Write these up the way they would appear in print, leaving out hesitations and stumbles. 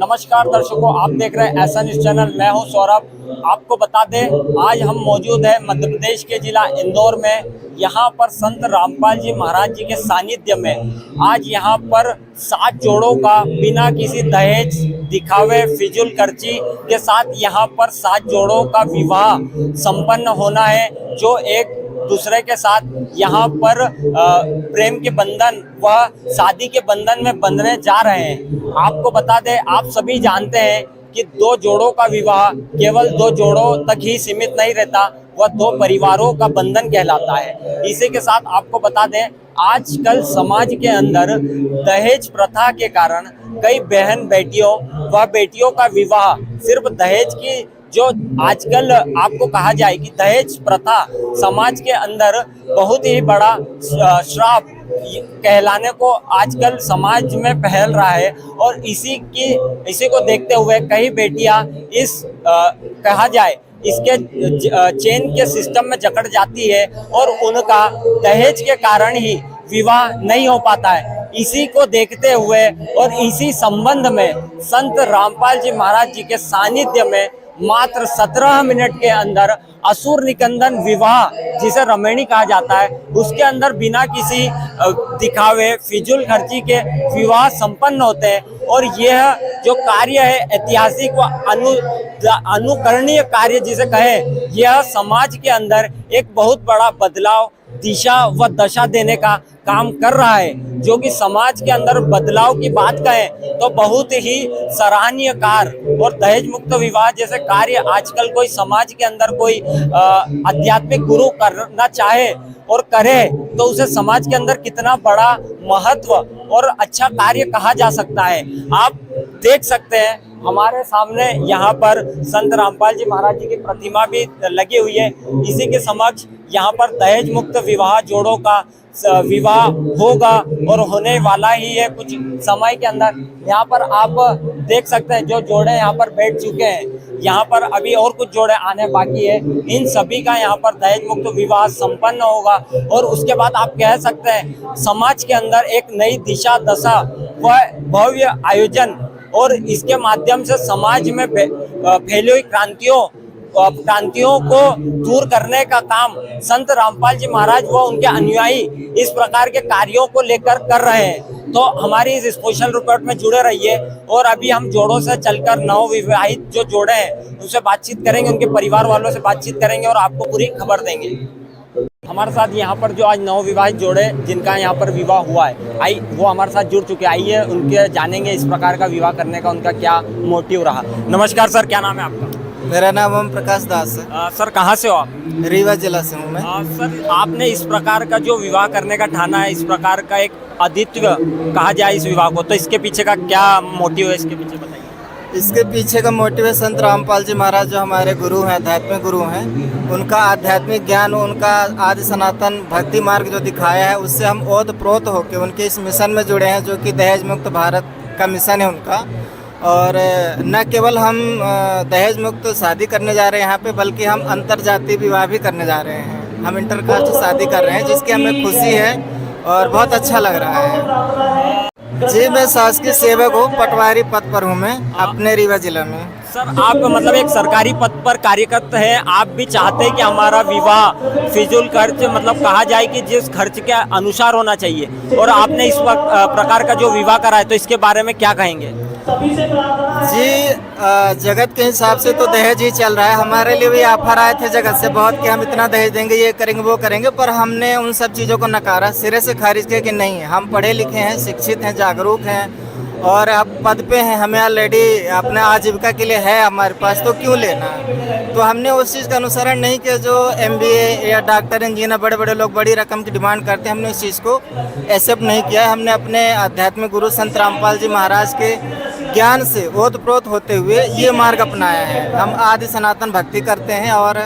नमस्कार दर्शकों, आप देख रहे हैं ऐसा न्यूज चैनल। मैं हूं सौरभ। आपको बता दें, आज हम मौजूद हैं मध्य प्रदेश के जिला इंदौर में। यहां पर संत रामपाल जी महाराज जी के सानिध्य में आज यहां पर 7 जोड़ों का बिना किसी दहेज दिखावे फिजूल खर्ची के साथ यहां पर 7 जोड़ों का विवाह संपन्न होना है, जो एक दूसरे के साथ यहाँ पर प्रेम के बंधन व शादी के बंधन में बंधने जा रहे हैं। आपको बता दें, आप सभी जानते हैं कि 2 जोड़ों का विवाह केवल 2 जोड़ों तक ही सीमित नहीं रहता, वह 2 परिवारों का बंधन कहलाता है। इसी के साथ आपको बता दें, आजकल समाज के अंदर दहेज प्रथा के कारण कई बहन बेटियों व बेटियों का विवाह सिर्फ दहेज की जो आजकल आपको कहा जाए कि दहेज प्रथा समाज के अंदर बहुत ही बड़ा श्राप कहलाने को आजकल समाज में फैल रहा है। और इसी को देखते हुए कई बेटियां इस कहा जाए इसके चेन के सिस्टम में जकड़ जाती है और उनका दहेज के कारण ही विवाह नहीं हो पाता है। इसी को देखते हुए और इसी संबंध में संत रामपाल जी महाराज जी के सानिध्य में मात्र 17 मिनट के अंदर असुर निकंदन विवाह, जिसे रमैनी कहा जाता है, उसके अंदर बिना किसी दिखावे फिजूल खर्ची के विवाह संपन्न होते हैं। और यह जो कार्य है ऐतिहासिक व अनुकरणीय कार्य जिसे कहें, यह समाज के अंदर एक बहुत बड़ा बदलाव, दिशा व दशा देने का काम कर रहा है। जो कि समाज के अंदर बदलाव की बात कहें तो बहुत ही सराहनीय कार्य और दहेज मुक्त विवाह जैसे कार्य आजकल कोई समाज के अंदर कोई आध्यात्मिक गुरु करना चाहे और करे तो उसे समाज के अंदर कितना बड़ा महत्व और अच्छा कार्य कहा जा सकता है। आप देख सकते हैं हमारे सामने यहाँ पर संत रामपाल जी महाराज जी की प्रतिमा भी लगी हुई है। इसी के समक्ष यहाँ पर दहेज मुक्त विवाह जोड़ों का विवाह होगा और होने वाला ही है कुछ समय के अंदर। यहाँ पर आप देख सकते हैं जो जोड़े यहाँ पर बैठ चुके हैं, यहाँ पर अभी और कुछ जोड़े आने बाकी है। इन सभी का यहाँ पर दहेज मुक्त विवाह संपन्न होगा और उसके बाद आप कह सकते हैं समाज के अंदर एक नई दिशा दशा व भव्य आयोजन और इसके माध्यम से समाज में फैली हुई क्रांतियों को दूर करने का काम संत रामपाल जी महाराज व उनके अनुयायी इस प्रकार के कार्यों को लेकर कर रहे हैं। तो हमारी इस स्पेशल रिपोर्ट में जुड़े रहिए और अभी हम जोड़ों से चलकर नवविवाहित जो जोड़े हैं उनसे बातचीत करेंगे, उनके परिवार वालों से बातचीत करेंगे और आपको पूरी खबर देंगे। हमारे साथ यहाँ पर जो आज नवविवाहित जोड़े जिनका यहाँ पर विवाह हुआ है, वो हमारे साथ जुड़ चुके हैं। आइए उनके जानेंगे इस प्रकार का विवाह करने का उनका क्या मोटिव रहा। नमस्कार सर, क्या नाम है आपका? मेरा नाम ओम प्रकाश दास है। सर कहाँ से हो आप? रीवा जिला से हूँ मैं। सर आपने इस प्रकार का जो विवाह करने का ठाना है, इस प्रकार का एक अद्वितीय कहा जाए इस विवाह को, तो इसके पीछे का क्या मोटिव है? इसके पीछे बताइए। इसके पीछे का मोटिव है संत रामपाल जी महाराज जो हमारे गुरु हैं, आध्यात्मिक गुरु हैं, उनका आध्यात्मिक ज्ञान, उनका आदि सनातन भक्ति मार्ग जो दिखाया है, उससे हम ओत प्रोत होकर उनके इस मिशन में जुड़े हैं जो कि दहेज मुक्त भारत का मिशन है उनका। और न केवल हम दहेज मुक्त शादी करने जा रहे हैं यहाँ पे, बल्कि हम अंतर जातीय विवाह भी करने जा रहे हैं। हम इंटरकास्ट शादी कर रहे हैं जिसकी हमें खुशी है और बहुत अच्छा लग रहा है। जी, मैं शासकीय सेवक हूँ, पटवारी पद पर हूँ मैं अपने रीवा जिला में। सर आप मतलब एक सरकारी पद पर कार्यरत हैं, आप भी चाहते हैं कि हमारा विवाह फिजूल खर्च मतलब कहा जाए कि जिस खर्च के अनुसार होना चाहिए, और आपने इस प्रकार का जो विवाह करा है, तो इसके बारे में क्या कहेंगे? जी, जगत के हिसाब से तो दहेज ही चल रहा है। हमारे लिए भी ऑफर आए थे जगत से बहुत कि हम इतना दहेज देंगे, ये करेंगे, वो करेंगे, पर हमने उन सब चीज़ों को नकारा, सिरे से खारिज किया कि नहीं, हम पढ़े लिखे हैं, शिक्षित हैं, जागरूक हैं और अब पद पे हैं, हमें ऑलरेडी अपने आजीविका के लिए है हमारे पास, तो क्यों लेना। तो हमने उस चीज़ का अनुसरण नहीं किया जो MBA या डॉक्टर इंजीनियर बड़े बड़े लोग बड़ी रकम की डिमांड करते हैं, हमने उस चीज़ को एक्सेप्ट नहीं किया। हमने अपने आध्यात्मिक गुरु संत रामपाल जी महाराज के ज्ञान से ओतप्रोत होते हुए ये मार्ग अपनाया है। हम आदि सनातन भक्ति करते हैं और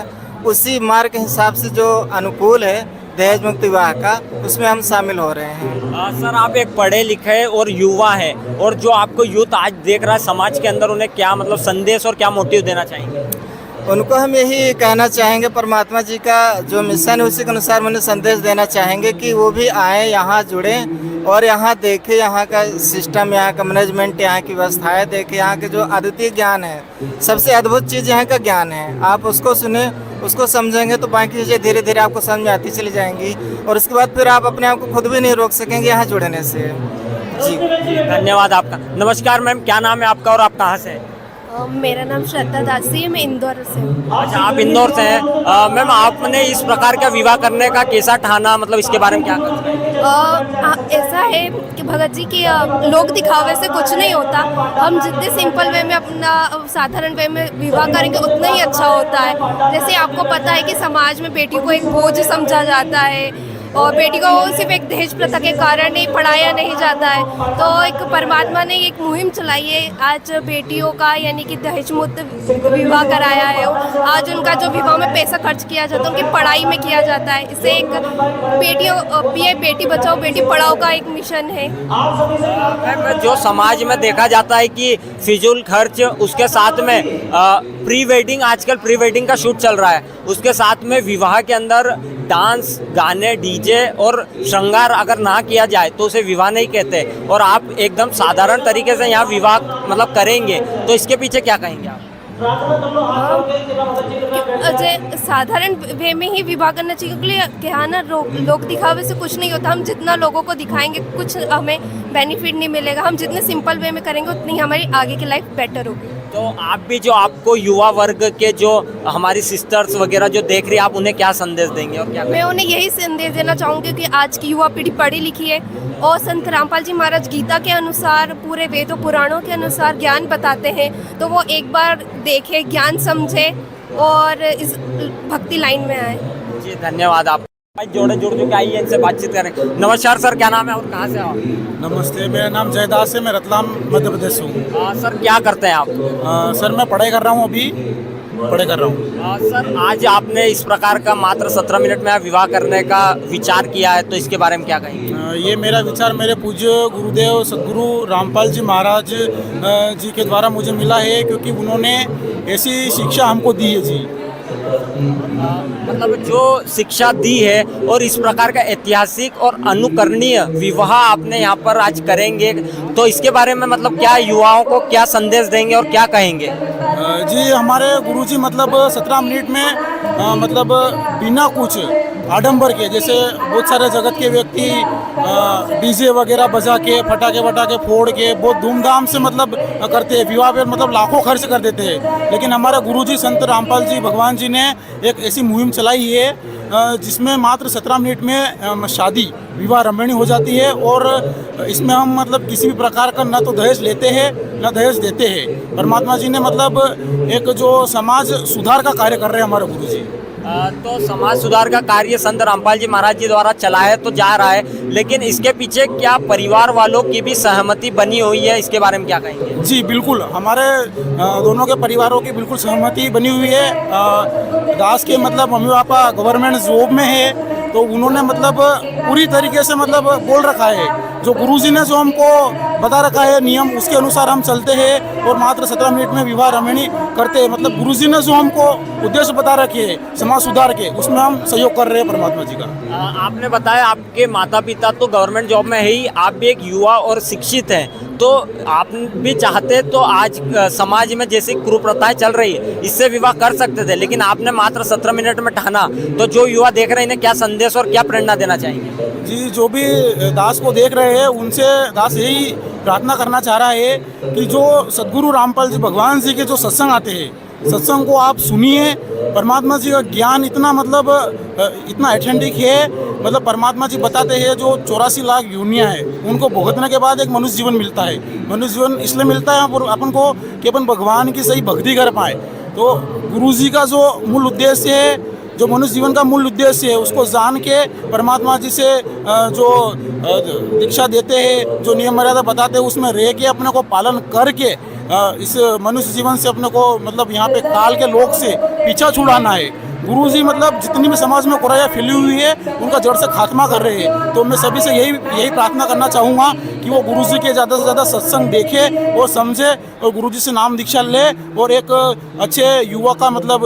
उसी मार्ग के हिसाब से जो अनुकूल है दहेज मुक्त विवाह का, उसमें हम शामिल हो रहे हैं। सर आप एक पढ़े लिखे और युवा हैं, और जो आपको यूथ आज देख रहा है समाज के अंदर, उन्हें क्या मतलब संदेश और क्या मोटिव देना चाहेंगे? उनको हम यही कहना चाहेंगे, परमात्मा जी का जो मिशन है उसी के अनुसार उन्हें संदेश देना चाहेंगे कि वो भी आएँ, यहाँ जुड़ें और यहाँ देखें यहाँ का सिस्टम, यहाँ का मैनेजमेंट, यहाँ की व्यवस्थाएं देखें, यहाँ के जो अद्वितीय ज्ञान है, सबसे अद्भुत चीज़ यहाँ का ज्ञान है। आप उसको सुने, उसको समझेंगे तो बाकी चीज़ें धीरे धीरे आपको समझ में आती चली जाएंगी और उसके बाद फिर आप अपने आप को खुद भी नहीं रोक सकेंगे यहाँ जुड़ने से। जी धन्यवाद आपका। नमस्कार मैम, क्या नाम है आपका और आप कहाँ से हैं? मेरा नाम श्रद्धा दासी है, मैं इंदौर से हूँ। अच्छा, आप इंदौर से हैं। मैम, आपने इस प्रकार का विवाह करने का कैसा ठाना, मतलब इसके बारे में क्या कहना है? ऐसा है कि भगत जी की लोक दिखावे से कुछ नहीं होता। हम जितने सिंपल वे में अपना साधारण वे में विवाह करेंगे उतना ही अच्छा होता है। जैसे आपको पता है कि समाज में बेटी को एक बोझ समझा जाता है और बेटी को सिर्फ एक दहेज प्रथा के कारण ही पढ़ाया नहीं जाता है। तो एक परमात्मा ने एक मुहिम चलाई है, आज बेटियों का यानी कि दहेज मुक्त विवाह कराया है। आज उनका जो विवाह में पैसा खर्च किया जाता है उनकी पढ़ाई में किया जाता है। इससे एक बेटी बचाओ बेटी पढ़ाओ का एक मिशन है। जो समाज में देखा जाता है कि फिजूल खर्च, उसके साथ में प्री वेडिंग, आजकल प्री वेडिंग का शूट चल रहा है, उसके साथ में विवाह के अंदर डांस, गाने, डीजे और श्रृंगार अगर ना किया जाए तो उसे विवाह नहीं कहते। और आप एकदम साधारण तरीके से यहाँ विवाह मतलब करेंगे, तो इसके पीछे क्या कहेंगे आप? साधारण वे में ही विवाह करना चाहिए, क्योंकि क्या ना लोग दिखावे से कुछ नहीं होता। हम जितना लोगों को दिखाएंगे कुछ हमें बेनिफिट नहीं मिलेगा। हम जितने सिंपल वे में करेंगे उतनी हमारी आगे की लाइफ बेटर होगी। तो आप भी, जो आपको युवा वर्ग के जो हमारी सिस्टर्स वगैरह जो देख रही है, आप उन्हें क्या संदेश देंगे और क्या? मैं उन्हें यही संदेश देना चाहूँगी कि आज की युवा पीढ़ी पढ़ी लिखी है और संत रामपाल जी महाराज गीता के अनुसार, पूरे वेदों पुराणों के अनुसार ज्ञान बताते हैं, तो वो एक बार देखे, ज्ञान समझे और इस भक्ति लाइन में आए। जी धन्यवाद। आप जोड़े जुड़ चुके, आइए इनसे बातचीत करें। नमस्कार सर, क्या नाम है और कहाँ से हो? नमस्ते, मेरा नाम जयदास है, मैं रतलाम मध्य प्रदेश से हूँ। सर क्या करते हैं आप? सर मैं पढ़ाई कर रहा हूँ, अभी पढ़ाई कर रहा हूँ। सर आज आपने इस प्रकार का मात्र 17 मिनट में विवाह करने का विचार किया है, तो इसके बारे में क्या कहेंगे? ये मेरा विचार मेरे पूज्य गुरुदेव सदगुरु रामपाल जी महाराज जी के द्वारा मुझे मिला है, क्योंकि उन्होंने ऐसी शिक्षा हमको दी है जी। मतलब जो शिक्षा दी है और इस प्रकार का ऐतिहासिक और अनुकरणीय विवाह आपने यहाँ पर आज करेंगे, तो इसके बारे में मतलब क्या युवाओं को क्या संदेश देंगे और क्या कहेंगे? जी हमारे गुरुजी मतलब 17 मिनट में मतलब बिना कुछ आडंबर के, जैसे बहुत सारे जगत के व्यक्ति डीजे वगैरह बजा के, पटाखे फोड़ के बहुत धूमधाम से मतलब करते हैं विवाह पे, मतलब लाखों खर्च कर देते हैं। लेकिन हमारे गुरुजी संत रामपाल जी भगवान जी ने एक ऐसी मुहिम चलाई है जिसमें मात्र 17 मिनट में शादी विवाह रमणीय हो जाती है। और इसमें हम मतलब किसी भी प्रकार का न तो दहेज लेते हैं न दहेज देते हैं। परमात्मा जी ने मतलब एक जो समाज सुधार का कार्य कर रहे हैं हमारे गुरुजी। तो समाज सुधार का कार्य संत रामपाल जी महाराज जी द्वारा चलाया तो जा रहा है, लेकिन इसके पीछे क्या परिवार वालों की भी सहमति बनी हुई है, इसके बारे में क्या कहेंगे? जी बिल्कुल, हमारे दोनों के परिवारों की बिल्कुल सहमति बनी हुई है। दास के मतलब मम्मी पापा गवर्नमेंट जॉब में है, तो उन्होंने मतलब पूरी तरीके से मतलब बोल रखा है, जो गुरुजी ने जो हमको बता रखा है नियम, उसके अनुसार हम चलते हैं और मात्र 17 मिनट में विवाह रमणीय करते हैं। मतलब गुरुजी ने जो हमको उद्देश्य बता रखे हैं समाज सुधार के, उसमें हम सहयोग कर रहे हैं परमात्मा जी का। आपने बताया आपके माता पिता तो गवर्नमेंट जॉब में है ही, आप भी एक युवा और शिक्षित हैं, तो आप भी चाहते तो आज समाज में जैसी कुप्रथाएं चल रही है इससे विवाह कर सकते थे, लेकिन आपने मात्र 17 मिनट में ठाना, तो जो युवा देख रहे हैं इन्हें क्या संदेश और क्या प्रेरणा देना चाहेंगे? जी जो भी दास को देख रहे हैं उनसे दास यही प्रार्थना करना चाह रहा है कि जो सदगुरु रामपाल जी भगवान जी के जो सत्संग आते हैं, सत्संग को आप सुनिए। परमात्मा जी का ज्ञान इतना मतलब इतना ऑथेंटिक है, मतलब परमात्मा जी बताते हैं जो 84 लाख योनियाँ हैं उनको भुगतने के बाद एक मनुष्य जीवन मिलता है। मनुष्य जीवन इसलिए मिलता है अपन को कि अपन भगवान की सही भक्ति कर पाए। तो गुरुजी का जो मूल उद्देश्य है, जो मनुष्य जीवन का मूल उद्देश्य है, उसको जान के परमात्मा जी से जो दीक्षा देते हैं, जो नियम मर्यादा बताते हैं, उसमें रह के अपने को पालन करके इस मनुष्य जीवन से अपने को मतलब यहाँ पे काल के लोक से पीछा छुड़ाना है। गुरुजी मतलब जितनी भी समाज में बुराइयाँ फैली हुई है उनका जड़ से खात्मा कर रहे हैं। तो मैं सभी से यही प्रार्थना करना चाहूँगा कि वो गुरुजी के ज़्यादा से ज़्यादा सत्संग देखे और समझे और गुरुजी से नाम दीक्षा ले और एक अच्छे युवा का मतलब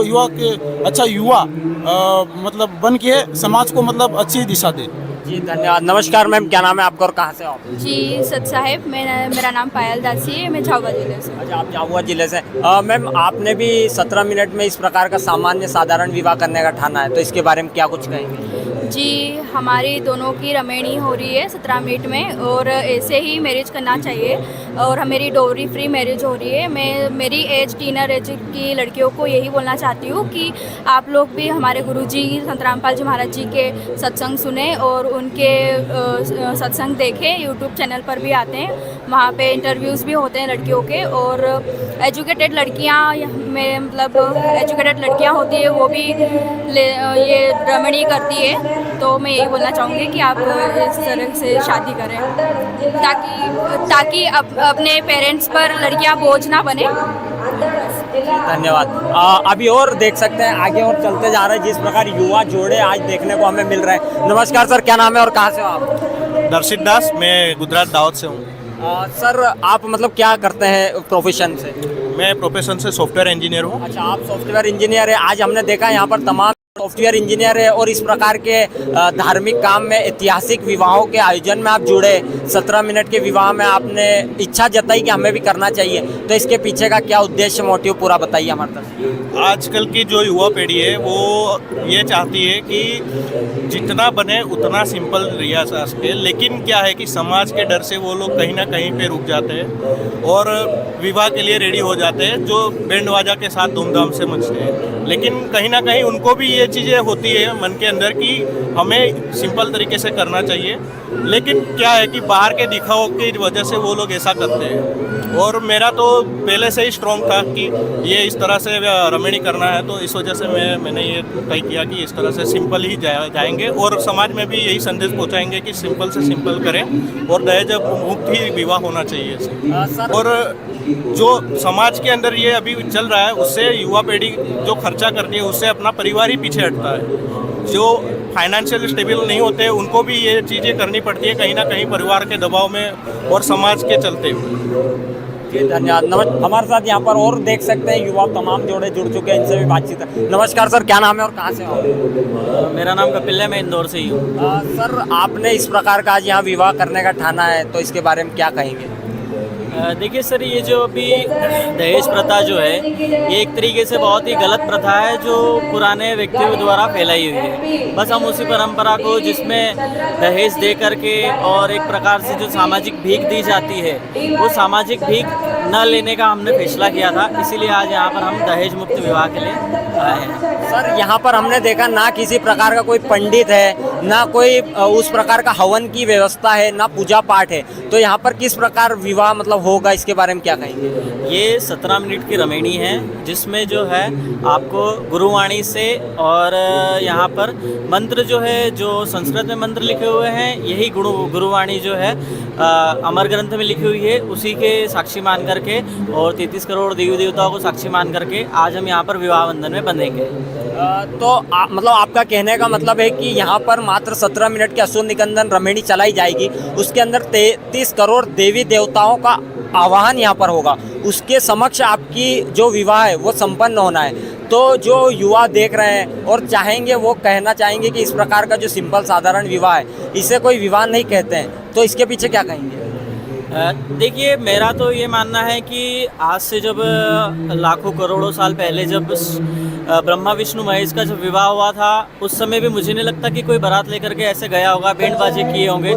अच्छा युवा मतलब बन के समाज को मतलब अच्छी दिशा दे। जी धन्यवाद। नमस्कार मैम, क्या नाम है आपका और कहाँ से हो आप? जी सत साहेब, मेरा नाम पायल दासी है, मैं झाबुआ जिले से। अच्छा, आप झाबुआ जिले से। मैम, आपने भी 17 मिनट में इस प्रकार का सामान्य साधारण विवाह करने का ठाना है, तो इसके बारे में क्या कुछ कहेंगे? जी, हमारी दोनों की रमेणी हो रही है 17 मिनट में और ऐसे ही मैरिज करना चाहिए और मेरी डोरी फ्री मैरिज हो रही है। मैं मेरी एज टीनर एज की लड़कियों को यही बोलना चाहती हूँ कि आप लोग भी हमारे गुरुजी संत रामपाल जी महाराज जी के सत्संग सुने और उनके सत्संग देखें। यूट्यूब चैनल पर भी आते हैं, वहाँ पे इंटरव्यूज़ भी होते हैं लड़कियों के। और एजुकेटेड लड़कियाँ में मतलब एजुकेटेड लड़कियाँ होती है वो भी ये रमणी करती है। तो मैं यही बोलना चाहूँगी कि आप इस तरह से शादी करें ताकि अपने पेरेंट्स पर लड़कियां बोझ ना बने। धन्यवाद। अभी और देख सकते हैं, आगे और चलते जा रहे हैं जिस प्रकार युवा जोड़े आज देखने को हमें मिल रहे हैं। नमस्कार सर, क्या नाम है और कहाँ से हो आप? दर्शित दास, मैं गुजरात दाहोद से हूँ। सर, आप मतलब क्या करते हैं प्रोफेशन से? मैं प्रोफेशन से सॉफ्टवेयर इंजीनियर हूँ। अच्छा, आप सॉफ्टवेयर इंजीनियर है। आज हमने देखा यहाँ पर तमाम सॉफ्टवेयर इंजीनियर है और इस प्रकार के धार्मिक काम में, ऐतिहासिक विवाहों के आयोजन में आप जुड़े। 17 मिनट के विवाह में आपने इच्छा जताई कि हमें भी करना चाहिए, तो इसके पीछे का क्या उद्देश्य, मोटिव पूरा बताइए हमारे तरफ। आजकल की जो युवा पीढ़ी है वो ये चाहती है कि जितना बने उतना सिंपल रिया जा सके, लेकिन क्या है कि समाज के डर से वो लोग कहीं ना कहीं पे रुक जाते हैं और विवाह के लिए रेडी हो जाते हैं, जो बैंड बाजा के साथ धूमधाम से मचते हैं। लेकिन कहीं ना कहीं उनको भी ये चीज़ें होती है मन के अंदर कि हमें सिंपल तरीके से करना चाहिए, लेकिन क्या है कि बाहर के दिखावों की वजह से वो लोग ऐसा करते हैं। और मेरा तो पहले से ही स्ट्रॉन्ग था कि ये इस तरह से रमणी करना है, तो इस वजह से मैंने ये तय किया कि इस तरह से सिंपल ही जाएंगे और समाज में भी यही संदेश पहुंचाएंगे कि सिंपल से सिंपल करें और दहेज मुक्त ही विवाह होना चाहिए। और जो समाज के अंदर ये अभी चल रहा है उससे युवा पीढ़ी जो खर्चा करती है उससे अपना परिवार ही पीछे हटता है। जो फाइनेंशियल स्टेबल नहीं होते उनको भी ये चीज़ें करनी पड़ती है कहीं ना कहीं परिवार के दबाव में और समाज के चलते हुए। जी धन्यवाद। हमारे साथ यहाँ पर और देख सकते हैं युवा तमाम जोड़े जुड़ चुके हैं, इनसे भी बातचीत है। नमस्कार सर, क्या नाम है और कहाँ से हो? मेरा नाम कपिल है, मैं इंदौर से ही हूँ। सर, आपने इस प्रकार का आज यहाँ विवाह करने का ठाना है, तो इसके बारे में क्या कहेंगे? देखिए सर, ये जो अभी दहेज प्रथा जो है ये एक तरीके से बहुत ही गलत प्रथा है जो पुराने व्यक्तियों द्वारा फैलाई हुई है। बस हम उसी परंपरा को जिसमें दहेज दे करके और एक प्रकार से जो सामाजिक भीख दी जाती है वो सामाजिक भीख न लेने का हमने फैसला किया था, इसीलिए आज यहाँ पर हम दहेज मुक्त विवाह के लिए आए हैं। सर, यहाँ पर हमने देखा ना किसी प्रकार का कोई पंडित है, ना कोई उस प्रकार का हवन की व्यवस्था है, ना पूजा पाठ है, तो यहाँ पर किस प्रकार विवाह मतलब होगा, इसके बारे में क्या कहेंगे? ये 17 मिनट की रमेणी है जिसमें जो है आपको गुरुवाणी से और यहाँ पर मंत्र जो है जो संस्कृत में मंत्र लिखे हुए हैं यही गुरुवाणी जो है अमर ग्रंथ में लिखी हुई है, उसी के साक्षी मान करके और 33 करोड़ देवी देवताओं को साक्षी मान करके आज हम यहाँ पर विवाह बंधन में बंधेंगे। तो मतलब आपका कहने का मतलब है कि यहाँ पर मात्र 17 मिनट की असुर निकंदन रमेणी चलाई जाएगी, उसके अंदर 33 करोड़ देवी देवताओं का आवाहन यहाँ पर होगा, उसके समक्ष आपकी जो विवाह है वो संपन्न होना है। तो जो युवा देख रहे हैं और चाहेंगे, वो कहना चाहेंगे कि इस प्रकार का जो सिंपल साधारण विवाह है इसे कोई विवाह नहीं कहते हैं, तो इसके पीछे क्या कहेंगे? देखिए, मेरा तो ये मानना है कि आज से जब लाखों करोड़ों साल पहले जब ब्रह्मा विष्णु महेश का जब विवाह हुआ था उस समय भी मुझे नहीं लगता कि कोई बारात लेकर के ऐसे गया होगा, बैंड बाजे किए होंगे,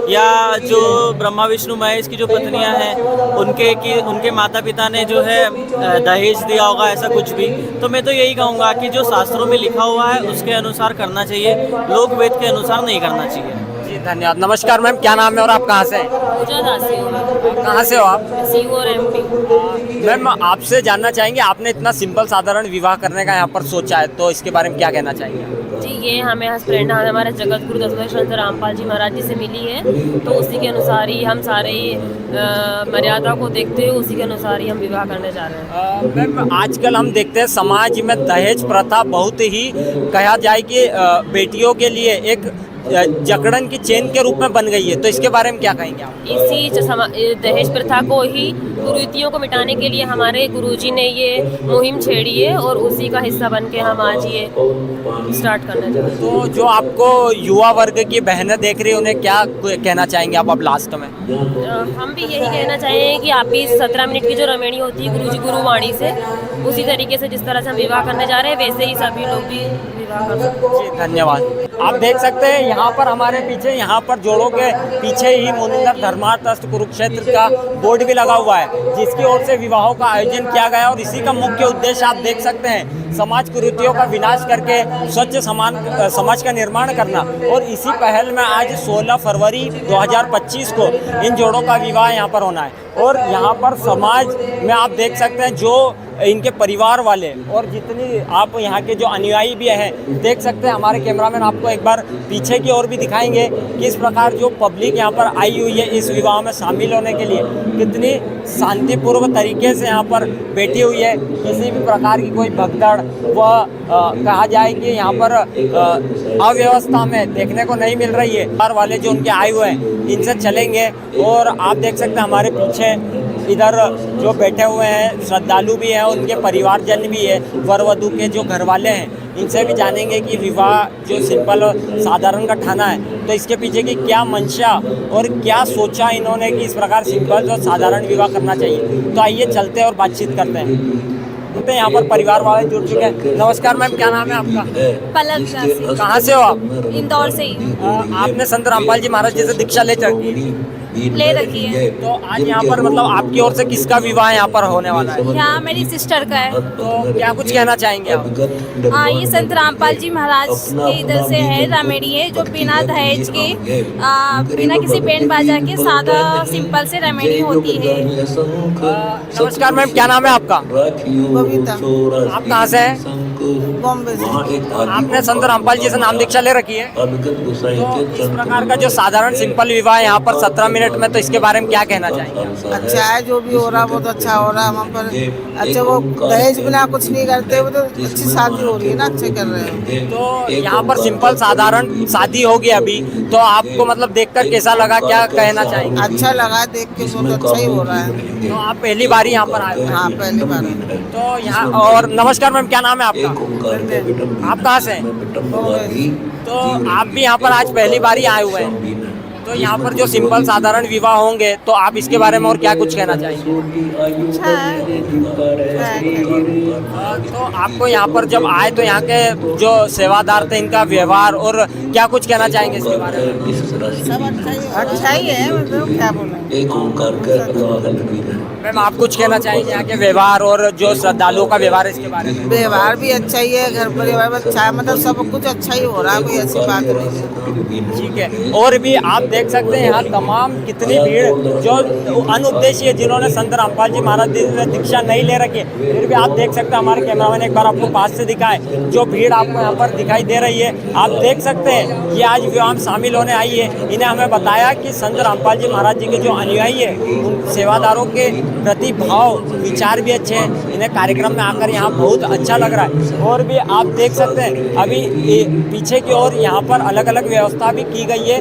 या जो ब्रह्मा विष्णु महेश की जो पत्नियां हैं उनके माता पिता ने जो है दहेज दिया होगा, ऐसा कुछ भी। तो मैं तो यही कहूँगा कि जो शास्त्रों में लिखा हुआ है उसके अनुसार करना चाहिए, लोक वेद के अनुसार नहीं करना चाहिए। धन्यवाद। नमस्कार मैम, क्या नाम है और आप कहाँ से हैं? पूजा दासी हूँ मैं, कहाँ से हो आप? सीओ और एमपी। मैम आपसे जानना चाहेंगे, आपने इतना सिंपल साधारण विवाह करने का यहाँ पर सोचा है, तो इसके बारे में क्या कहना चाहेंगे? जी, ये हमें प्रेरणा हमारे जगत गुरु दसवें संत रामपाल जी महाराज जी से मिली है, तो उसी के अनुसार ही हम सारे मर्यादा को देखते हुए उसी के अनुसार ही हम विवाह करने जा रहे हैं। मैम आजकल हम देखते हैं समाज में दहेज प्रथा बहुत ही कहा जाए कि बेटियों के लिए एक जकड़न की चेन के रूप में बन गई है, तो इसके बारे में क्या कहेंगे आप? दहेज प्रथा को ही कुरीतियों को मिटाने के लिए हमारे गुरुजी ने ये मुहिम छेड़ी है और उसी का हिस्सा बन के हम आज ये स्टार्ट करने जा रहे हैं। तो जो आपको युवा वर्ग की बहनें देख रही हैं, उन्हें क्या कहना चाहेंगे आप अब लास्ट में? हम भी यही कहना चाहेंगे कि आप भी 17 मिनट की जो रमेणी होती है गुरुजी गुरुवाणी से, उसी तरीके से जिस तरह से हम विवाह करने जा रहे हैं वैसे ही सभी लोग भी विवाह कर सकते हैं। जी धन्यवाद। आप देख सकते हैं यहाँ पर हमारे पीछे, यहाँ पर जोड़ों के पीछे ही मुनिंदर धर्मार्थ कुरुक्षेत्र का बोर्ड भी लगा हुआ है, जिसकी ओर से विवाहों का आयोजन किया गया और इसी का मुख्य उद्देश्य आप देख सकते हैं, समाज कुरीतियों का विनाश करके स्वच्छ समाज का निर्माण करना। और इसी पहल में आज 16 फरवरी 2025 को इन जोड़ों का विवाह यहाँ पर होना है। और यहाँ पर समाज में आप देख सकते हैं जो इनके परिवार वाले और जितनी आप यहाँ के जो अनुयायी भी हैं, देख सकते हैं हमारे कैमरामैन आपको एक बार पीछे की ओर भी दिखाएंगे कि इस प्रकार जो पब्लिक यहाँ पर आई हुई है इस विवाह में शामिल होने के लिए, कितनी शांतिपूर्वक तरीके से यहाँ पर बैठी हुई है। किसी भी प्रकार की कोई भगदड़ व कहा जाए कि यहाँ पर अव्यवस्था में देखने को नहीं मिल रही है। परिवार वाले जो उनके आए हुए हैं इनसे चलेंगे और आप देख सकते हैं हमारे पीछे इधर जो बैठे हुए हैं श्रद्धालु भी हैं, उनके परिवारजन भी है, वर वधू के जो घर वाले हैं, इनसे भी जानेंगे कि विवाह जो सिंपल और साधारण का ठाना है, तो इसके पीछे की क्या मंशा और क्या सोचा इन्होंने कि इस प्रकार सिंपल और साधारण विवाह करना चाहिए। तो आइए चलते हैं और बातचीत करते हैं। यहाँ पर परिवार वाले जुड़ चुके हैं। नमस्कार मैम, क्या नाम है आपका? पलक दासी, कहाँ से हो आप? इंदौर से ही आपने संत रामपाल जी महाराज जी से दीक्षा ले रखी है। तो आज यहाँ पर मतलब आपकी ओर से किसका विवाह यहाँ पर होने वाला है? यहाँ मेरी सिस्टर का है। तो क्या कुछ कहना चाहेंगे आप? ये संत रामपाल जी महाराज के इधर से है, रामेड़ी है, जो बिना दहेज के बिना किसी बैंड बाजा के सादा सिंपल से रामेड़ी होती है। नमस्कार मैम, क्या नाम है आपका? बबीता। आप कहाँ से हैं? बॉम्बे से। आपने संत रामपाल जी से नाम दीक्षा ले रखी है? तो इस प्रकार का जो साधारण सिंपल विवाह यहाँ पर 17 मिनट में, तो इसके बारे में क्या कहना चाहेंगे? अच्छा है, जो भी हो रहा है बहुत अच्छा हो रहा है वहाँ पर। अच्छा, वो दहेज बिना कुछ नहीं करते, वो तो अच्छी शादी हो रही है ना, अच्छे कर रहे हैं। तो यहाँ पर सिंपल साधारण शादी होगी अभी, तो आपको मतलब देखकर कैसा लगा, क्या कहना चाहेंगे? अच्छा लगा, देख के बहुत अच्छा ही हो रहा है। तो आप पहली बार ही यहाँ पर आए हुए हैं? हाँ, पहली बार। तो यहाँ और नमस्कार मैम, क्या नाम है आपका? आप कहाँ से हैं? तो आप भी यहाँ पर आज पहली बार ही आए हुए हैं, तो यहाँ पर जो सिंपल साधारण विवाह होंगे, तो आप इसके बारे में और क्या कुछ कहना चाहेंगे? अच्छा है। तो आपको यहाँ पर जब आए तो यहाँ के जो सेवादार थे इनका व्यवहार और क्या कुछ कहना चाहेंगे इसके बारे में? सब अच्छा ही है, मतलब क्या बोले। मैम आप कुछ कहना चाहेंगे यहाँ के व्यवहार और जो श्रद्धालुओं का व्यवहार है इसके बारे में? व्यवहार भी अच्छा ही है, घर परिवार में अच्छा है, मतलब सब कुछ अच्छा ही हो रहा है, कोई ऐसी बात नहीं है। ठीक है। और भी आप देख सकते हैं यहाँ तमाम कितनी भीड़ जो अनुद्देशीय, जिन्होंने संत रामपाल जी महाराज जी से दीक्षा नहीं ले रखी है, फिर भी आप देख सकते हैं, हमारे कैमरामैन एक बार आपको पास से दिखाए, जो भीड़ आपको यहाँ पर दिखाई दे रही है। आप देख सकते हैं ये आज विवाह में शामिल होने आई है। इन्हें हमें बताया कि संत रामपाल जी महाराज जी के जो अनुयायी है, उन सेवादारों के प्रति भाव विचार भी अच्छे हैं। इन्हें कार्यक्रम में आकर यहाँ बहुत अच्छा लग रहा है। और भी आप देख सकते हैं अभी पीछे की ओर यहाँ पर अलग अलग व्यवस्था भी की गई है,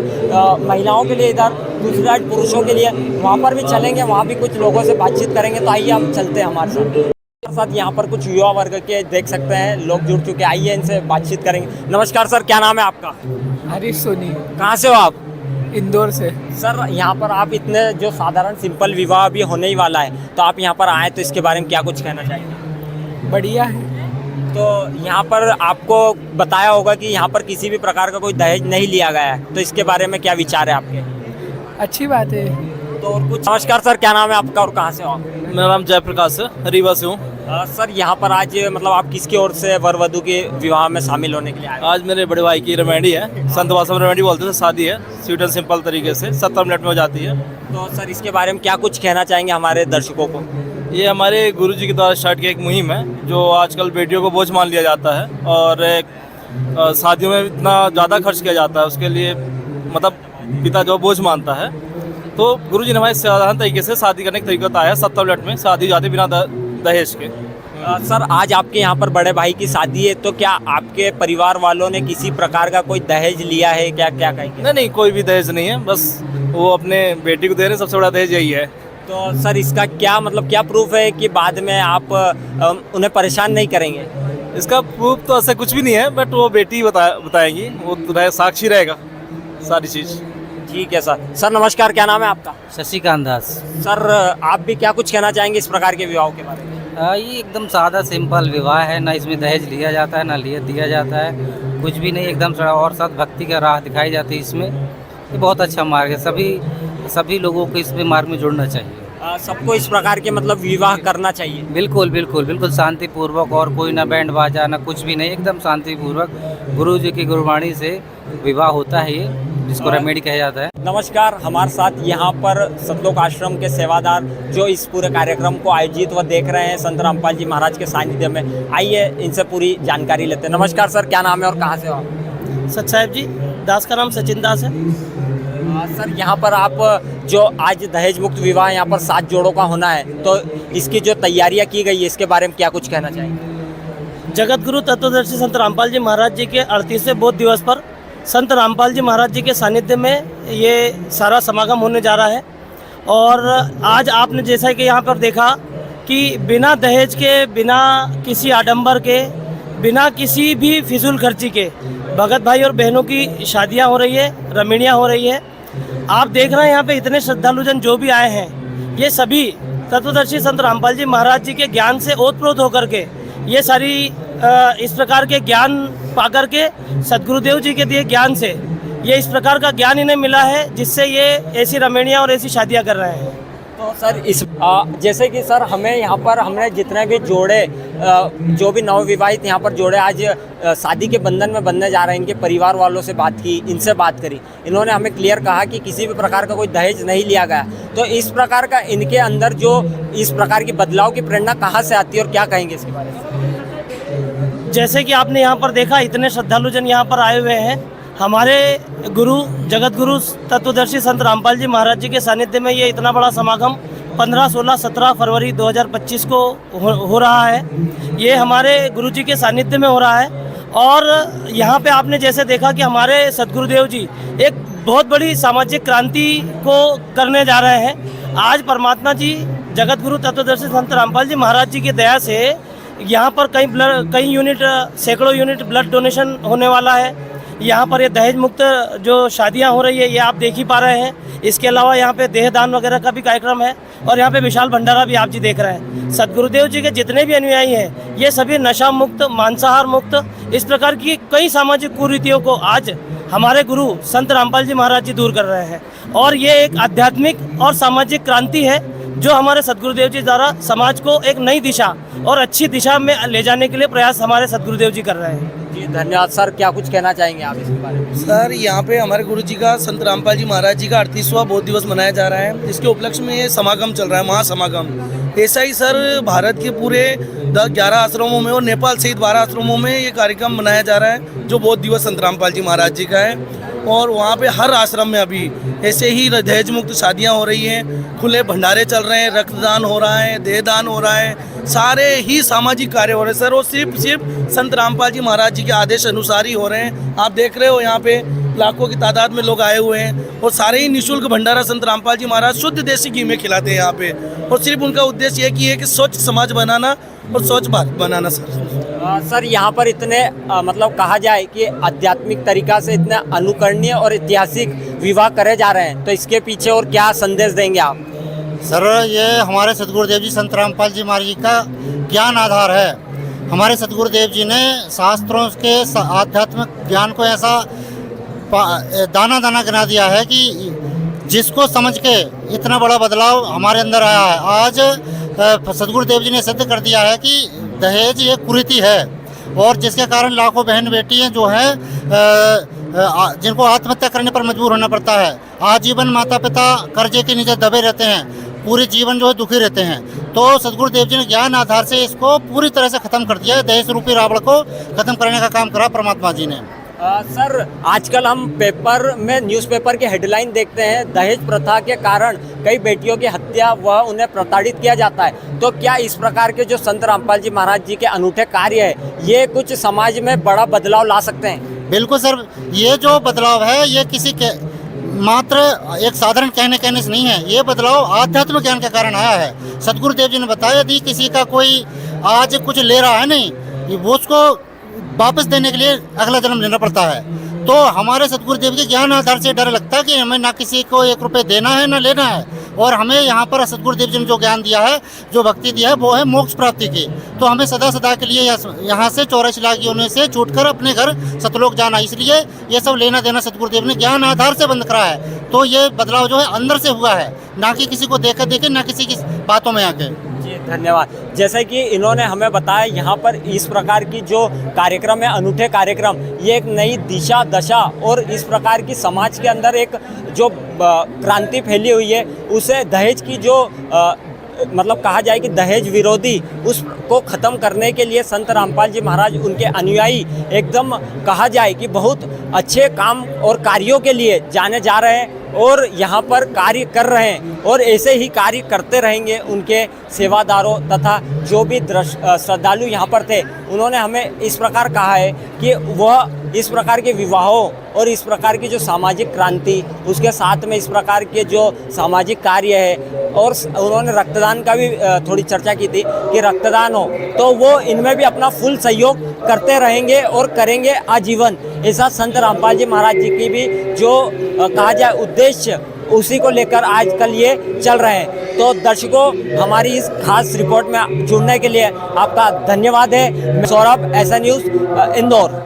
महिलाओं के लिए इधर, दूसरी साइड पुरुषों के लिए। वहाँ पर भी चलेंगे, वहाँ भी कुछ लोगों से बातचीत करेंगे। तो आइए हम चलते हैं हमारे साथ। यहाँ पर कुछ युवा वर्ग के देख सकते हैं लोग जुड़ चुके हैं, आइए इनसे बातचीत करेंगे। नमस्कार सर, क्या नाम है आपका? हरीश सोनी, कहाँ से हो आप? इंदौर से। सर यहाँ पर आप इतने जो साधारण सिंपल विवाह भी होने ही वाला है, तो आप यहाँ पर आए, तो इसके बारे में क्या कुछ कहना चाहेंगे? बढ़िया है। तो यहाँ पर आपको बताया होगा कि यहाँ पर किसी भी प्रकार का कोई दहेज नहीं लिया गया है, तो इसके बारे में क्या विचार है आपके? अच्छी बात है। तो और कुछ। नमस्कार सर, क्या नाम है आपका और कहाँ से हो आप? मेरा नाम जयप्रकाश है, रीवा से हूँ। सर यहाँ पर आज मतलब आप किसकी ओर से वर वधू के विवाह में शामिल होने के लिए आए? आज मेरे बड़े भाई की रेमेडी है, संत वासव रेमेडी बोलते थे, शादी है स्वीट एंड सिंपल तरीके से 70 मिनट में हो जाती है। तो सर इसके बारे में क्या कुछ कहना चाहेंगे हमारे दर्शकों को? ये हमारे गुरुजी के द्वारा स्टार्ट की एक मुहिम है, जो आजकल बेटियों को बोझ मान लिया जाता है और शादियों में इतना ज़्यादा खर्च किया जाता है, उसके लिए मतलब पिता जो बोझ मानता है, तो गुरुजी ने हमारे साधारण तरीके से शादी करने का तरीका बताया। 70 मिनट में शादी हो जाती बिना दहेज के। सर आज आपके यहाँ पर बड़े भाई की शादी है, तो क्या आपके परिवार वालों ने किसी प्रकार का कोई दहेज लिया है? क्या क्या कहेंगे? नहीं, कोई भी दहेज नहीं है, बस वो अपने बेटी को दे रहे हैं, सबसे बड़ा दहेज यही है। तो सर इसका क्या मतलब क्या प्रूफ है कि बाद में आप उन्हें परेशान नहीं करेंगे? इसका प्रूफ तो ऐसा कुछ भी नहीं है, बट वो बेटी बताएंगी, वो साक्षी रहेगा सारी चीज़। ठीक है सर। सर नमस्कार, क्या नाम है आपका? शशिकांत दास। सर आप भी क्या कुछ कहना चाहेंगे इस प्रकार के विवाहों के बारे में? ये एकदम सादा सिंपल विवाह है, ना इसमें दहेज लिया जाता है ना दिया जाता है, कुछ भी नहीं, एकदम और साथ भक्ति का राह दिखाई जाती है इसमें। ये बहुत अच्छा मार्ग है, सभी लोगों को इसमें मार्ग में जुड़ना चाहिए। सबको इस प्रकार के मतलब विवाह करना चाहिए। बिल्कुल बिल्कुल बिल्कुल शांतिपूर्वक, और कोई ना बैंड बाजा ना कुछ भी नहीं, एकदम शांतिपूर्वक गुरु जी की गुरबाणी से विवाह होता है, ये जिसको रेमेडी कहा जाता है। नमस्कार, हमारे साथ यहाँ पर सतलोक आश्रम के सेवादार जो इस पूरे कार्यक्रम को आयोजित व देख रहे हैं संत रामपाल जी महाराज के सानिध्य में, आइए इनसे पूरी जानकारी लेते हैं। नमस्कार सर, क्या नाम है और कहाँ से हो आप? सच साहिब जी, दास का नाम सचिन दास है। सर यहाँ पर आप जो आज दहेज मुक्त विवाह यहाँ पर 7 जोड़ों का होना है, तो इसकी जो तैयारियाँ की गई है इसके बारे में क्या कुछ कहना चाहेंगे? जगत गुरु तत्वदर्शी संत रामपाल जी महाराज जी के 38वें बोध दिवस पर संत रामपाल जी महाराज जी के सानिध्य में ये सारा समागम होने जा रहा है। और आज आपने जैसा कि यहाँ पर देखा कि बिना दहेज के, बिना किसी आडंबर के, बिना किसी भी फिजूल खर्ची के भगत भाई और बहनों की शादियाँ हो रही है, रमणियाँ हो रही है। आप देख रहे हैं यहाँ पे इतने श्रद्धालुजन जो भी आए हैं, ये सभी तत्वदर्शी संत रामपाल जी महाराज जी के ज्ञान से ओतप्रोत होकर के ये सारी इस प्रकार के ज्ञान पा करके सदगुरुदेव जी के दिए ज्ञान से ये इस प्रकार का ज्ञान इन्हें मिला है, जिससे ये ऐसी रमणियाँ और ऐसी शादियाँ कर रहे हैं। तो सर इस जैसे कि सर हमें यहाँ पर हमने जितने भी जोड़े जो भी नवविवाहित यहाँ पर जोड़े आज शादी के बंधन में बंधने जा रहे हैं, इनके परिवार वालों से बात की, इनसे बात करी, इन्होंने हमें क्लियर कहा कि किसी भी प्रकार का कोई दहेज नहीं लिया गया। तो इस प्रकार का इनके अंदर जो इस प्रकार की बदलाव की प्रेरणा कहाँ से आती है और क्या कहेंगे इसके बारे में? जैसे कि आपने यहाँ पर देखा, इतने श्रद्धालुजन यहाँ पर आए हुए हैं। हमारे गुरु जगत गुरु तत्वदर्शी संत रामपाल जी महाराज जी के सानिध्य में ये इतना बड़ा समागम 15, 16, 17 फरवरी 2025 को हो रहा है। ये हमारे गुरु जी के सानिध्य में हो रहा है। और यहाँ पे आपने जैसे देखा कि हमारे सदगुरुदेव जी एक बहुत बड़ी सामाजिक क्रांति को करने जा रहे हैं। आज परमात्मा जी जगत गुरु तत्वदर्शी संत रामपाल जी महाराज जी की दया से यहाँ पर कई यूनिट, सैकड़ों यूनिट ब्लड डोनेशन होने वाला है। यहाँ पर ये दहेज मुक्त जो शादियाँ हो रही है ये आप देख ही पा रहे हैं। इसके अलावा यहाँ पे देहदान वगैरह का भी कार्यक्रम है और यहाँ पे विशाल भंडारा भी आप जी देख रहे हैं। सदगुरुदेव जी के जितने भी अनुयायी हैं ये सभी नशा मुक्त, मांसाहार मुक्त, इस प्रकार की कई सामाजिक कुरीतियों को आज हमारे गुरु संत रामपाल जी महाराज जी दूर कर रहे हैं। और ये एक आध्यात्मिक और सामाजिक क्रांति है जो हमारे सदगुरुदेव जी द्वारा समाज को एक नई दिशा और अच्छी दिशा में ले जाने के लिए प्रयास हमारे सदगुरुदेव जी कर रहे हैं। जी धन्यवाद सर। क्या कुछ कहना चाहेंगे आप इसके बारे में? सर यहाँ पे हमारे गुरु जी का संत रामपाल जी महाराज जी का 38वां बोध दिवस मनाया जा रहा है। इसके उपलक्ष्य में ये समागम चल रहा है, महासमागम। ऐसा ही सर भारत के पूरे 11 आश्रमों में और नेपाल सहित 12 आश्रमों में ये कार्यक्रम मनाया जा रहा है जो बोध दिवस संत रामपाल जी महाराज जी का है। और वहाँ पे हर आश्रम में अभी ऐसे ही दहेज मुक्त शादियाँ हो रही हैं, खुले भंडारे चल रहे हैं, रक्तदान हो रहा है, देहदान हो रहा है, सारे ही सामाजिक कार्य हो रहे हैं सर। और सिर्फ संत रामपाल जी महाराज जी के आदेश अनुसार ही हो रहे हैं। आप देख रहे हो यहाँ पे लाखों की तादाद में लोग आए हुए हैं और सारे ही निःशुल्क भंडारा संत रामपाल जी महाराज शुद्ध देसी घी में खिलाते हैं यहाँ पे। और सिर्फ उनका उद्देश्य ये कि है कि स्वच्छ समाज बनाना और स्वच्छ भारत बनाना सर। सर यहाँ पर इतने मतलब कहा जाए कि आध्यात्मिक तरीका से इतने अनुकरणीय और ऐतिहासिक विवाह करे जा रहे हैं, तो इसके पीछे और क्या संदेश देंगे आप? सर ये हमारे सदगुरुदेव जी संत रामपाल जी महाराज जी का ज्ञान आधार है। हमारे सदगुरुदेव जी ने शास्त्रों के आध्यात्मिक ज्ञान को ऐसा दाना दाना गिना दिया है कि जिसको समझ के इतना बड़ा बदलाव हमारे अंदर आया है। आज सदगुरु देव जी ने सिद्ध कर दिया है कि दहेज ये कुरीति है, और जिसके कारण लाखों बहन बेटियां जो हैं जिनको आत्महत्या करने पर मजबूर होना पड़ता है, आजीवन माता पिता कर्जे के नीचे दबे रहते हैं, पूरे जीवन जो है दुखी रहते हैं। तो सदगुरु देव जी ने ज्ञान आधार से इसको पूरी तरह से खत्म कर दिया है। दहेज रूपी रावण को खत्म करने का काम करा परमात्मा जी ने। सर, आजकल हम पेपर में न्यूज़पेपर की हेडलाइन देखते हैं, दहेज प्रथा के कारण कई बेटियों की हत्या व उन्हें प्रताड़ित किया जाता है। तो क्या इस प्रकार के जो संत रामपाल जी महाराज जी के अनूठे कार्य है, ये कुछ समाज में बड़ा बदलाव ला सकते हैं? बिल्कुल सर, ये जो बदलाव है ये किसी के मात्र एक साधारण कहने से नहीं है, ये बदलाव आध्यात्मिक ज्ञान के कारण आया है। सदगुरु देव जी ने बताया यदि किसी का कोई आज कुछ ले रहा है नहीं, वो उसको वापस देने के लिए अगला जन्म लेना पड़ता है। तो हमारे सदगुरु देव के ज्ञान आधार से डर लगता है कि हमें ना किसी को 1 रुपये देना है ना लेना है, और हमें यहाँ पर सदगुरु देव जी ने जो ज्ञान दिया है, जो भक्ति दिया है, वो है मोक्ष प्राप्ति की। तो हमें सदा सदा के लिए यहाँ से 84 लाख योनियों से छूटकर अपने घर सतलोक जाना, इसलिए ये सब लेना देना सदगुरु देव ने ज्ञान आधार से बंद करा है। तो ये बदलाव जो है अंदर से हुआ है, ना कि किसी को देखे ना किसी की बातों में आके। जी धन्यवाद। जैसे कि इन्होंने हमें बताया, यहाँ पर इस प्रकार की जो कार्यक्रम है, अनूठे कार्यक्रम, ये एक नई दिशा दशा और इस प्रकार की समाज के अंदर एक जो क्रांति फैली हुई है, उसे दहेज की जो मतलब कहा जाए कि दहेज विरोधी उसको ख़त्म करने के लिए संत रामपाल जी महाराज, उनके अनुयायी एकदम कहा जाए कि बहुत अच्छे काम और कार्यों के लिए जाने जा रहे हैं और यहाँ पर कार्य कर रहे हैं, और ऐसे ही कार्य करते रहेंगे। उनके सेवादारों तथा जो भी श्रद्धालु यहाँ पर थे, उन्होंने हमें इस प्रकार कहा है कि वह इस प्रकार के विवाहों और इस प्रकार की जो सामाजिक क्रांति, उसके साथ में इस प्रकार के जो सामाजिक कार्य है, और उन्होंने रक्तदान का भी थोड़ी चर्चा की थी कि रक्तदान हो तो वो इनमें भी अपना फुल सहयोग करते रहेंगे और करेंगे आजीवन। ऐसा संत रामपाल जी महाराज जी की भी जो कहा जाए उद्देश्य, उसी को लेकर आजकल ये चल रहे हैं। तो दर्शकों, हमारी इस खास रिपोर्ट में जुड़ने के लिए आपका धन्यवाद है। मैं सौरभ, ऐसा न्यूज़, इंदौर।